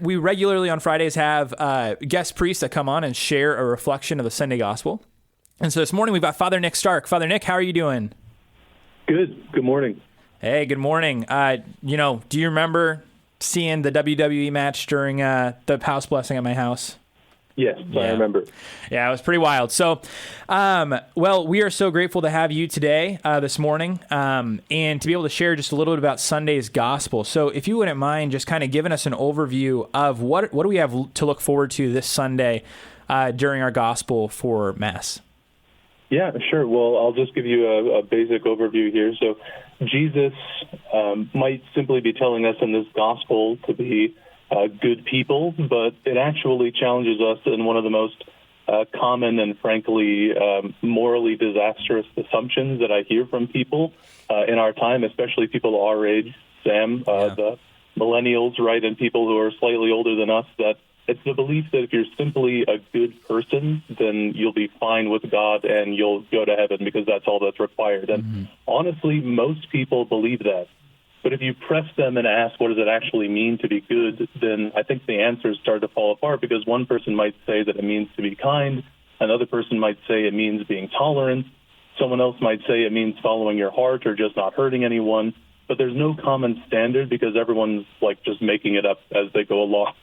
we regularly on Fridays have guest priests that come on and share a reflection of the Sunday gospel. And so this morning we've got Father Nick Stark. Father Nick, how are you doing? Good. Good morning. Hey, good morning. Do you remember seeing the WWE match during the house blessing at my house? Yes, yeah. I remember. Yeah, it was pretty wild. So, we are so grateful to have you today, this morning, and to be able to share just a little bit about Sunday's gospel. So if you wouldn't mind just kind of giving us an overview of what do we have to look forward to this Sunday during our gospel for Mass? Yeah, sure. Well, I'll just give you a basic overview here. So Jesus might simply be telling us in this gospel to be good people, but it actually challenges us in one of the most common and frankly morally disastrous assumptions that I hear from people in our time, especially people our age, Sam, the millennials, right, and people who are slightly older than us, that it's the belief that if you're simply a good person, then you'll be fine with God and you'll go to heaven because that's all that's required. And honestly, most people believe that. But if you press them and ask, what does it actually mean to be good, then I think the answers start to fall apart, because one person might say that it means to be kind. Another person might say it means being tolerant. Someone else might say it means following your heart or just not hurting anyone. But there's no common standard because everyone's like just making it up as they go along.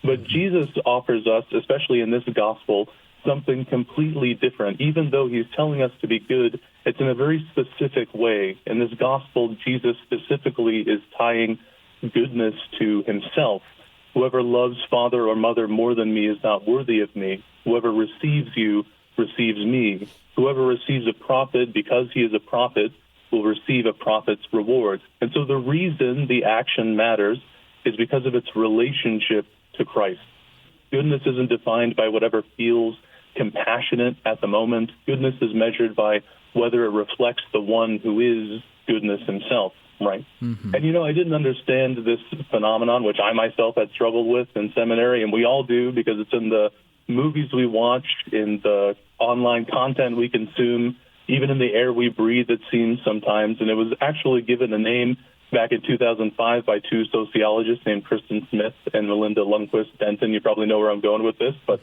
But Jesus offers us, especially in this gospel, something completely different. Even though he's telling us to be good, it's in a very specific way. In this gospel, Jesus specifically is tying goodness to himself. Whoever loves father or mother more than me is not worthy of me. Whoever receives you receives me. Whoever receives a prophet because he is a prophet will receive a prophet's reward. And so the reason the action matters is because of its relationship to Christ. Goodness isn't defined by whatever feels compassionate at the moment. Goodness is measured by whether it reflects the one who is goodness himself, right? And, I didn't understand this phenomenon, which I myself had struggled with in seminary, and we all do because it's in the movies we watch, in the online content we consume, even in the air we breathe, it seems sometimes. And it was actually given a name back in 2005 by two sociologists named Kristen Smith and Melinda Lundquist-Denton. You probably know where I'm going with this, but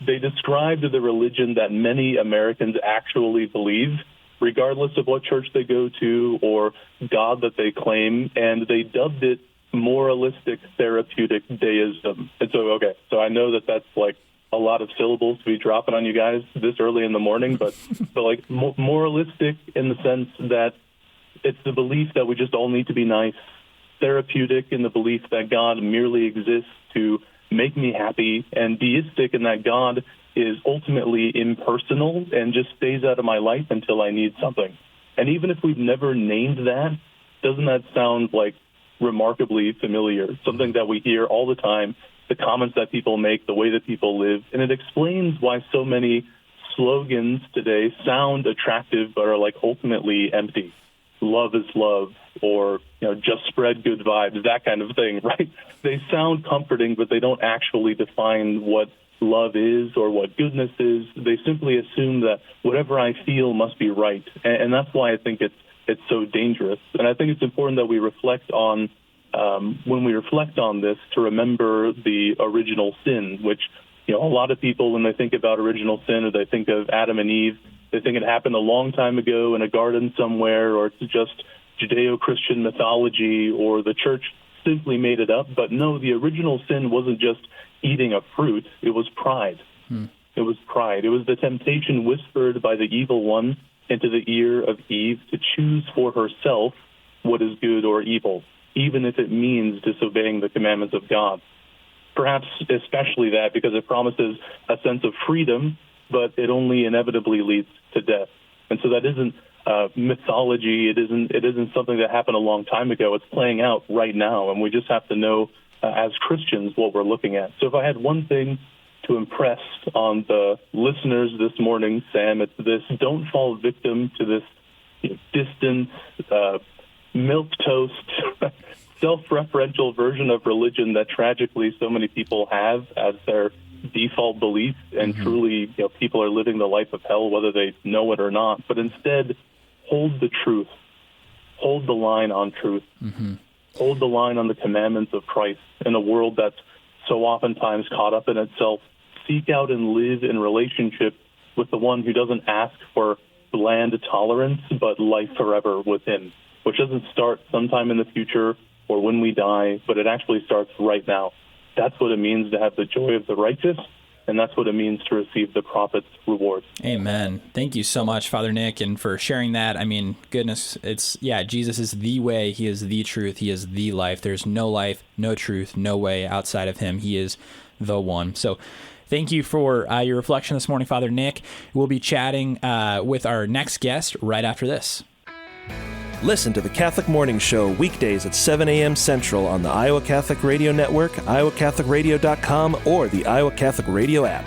they described the religion that many Americans actually believe, regardless of what church they go to or God that they claim, and they dubbed it Moralistic Therapeutic Deism. And so I know that that's like a lot of syllables to be dropping on you guys this early in the morning, but like moralistic in the sense that it's the belief that we just all need to be nice, therapeutic in the belief that God merely exists to make me happy, and deistic in that God is ultimately impersonal and just stays out of my life until I need something. And even if we've never named that, doesn't that sound like remarkably familiar, something that we hear all the time, the comments that people make, the way that people live, and it explains why so many slogans today sound attractive but are like ultimately empty. Love is love, or just spread good vibes, that kind of thing, right? They sound comforting, but they don't actually define what love is or what goodness is. They simply assume that whatever I feel must be right, and that's why I think it's so dangerous. And I think it's important that we reflect on, when we reflect on this, to remember the original sin, which a lot of people, when they think about original sin or they think of Adam and Eve, they think it happened a long time ago in a garden somewhere, or it's just Judeo-Christian mythology, or the church simply made it up. But no, the original sin wasn't just eating a fruit. It was pride. It was pride. It was the temptation whispered by the evil one into the ear of Eve to choose for herself what is good or evil, even if it means disobeying the commandments of God. Perhaps especially that because it promises a sense of freedom, but it only inevitably leads to death. And so that isn't mythology. It isn't something that happened a long time ago. It's playing out right now, and we just have to know as Christians what we're looking at. So if I had one thing to impress on the listeners this morning, Sam, it's this: don't fall victim to this distant, milquetoast, self-referential version of religion that tragically so many people have as their default belief, and truly people are living the life of hell whether they know it or not. But instead, hold the truth, hold the line on truth, hold the line on the commandments of Christ in a world that's so oftentimes caught up in itself, seek out and live in relationship with the one who doesn't ask for bland tolerance, but life forever with him, which doesn't start sometime in the future or when we die, but it actually starts right now. That's what it means to have the joy of the righteous, and that's what it means to receive the prophet's reward. Amen. Thank you so much, Father Nick, and for sharing that. I mean, goodness, Jesus is the way, he is the truth, he is the life. There's no life, no truth, no way outside of him. He is the one. So thank you for your reflection this morning, Father Nick. We'll be chatting with our next guest right after this. Listen to the Catholic Morning Show weekdays at 7 a.m. Central on the Iowa Catholic Radio Network, iowacatholicradio.com, or the Iowa Catholic Radio app.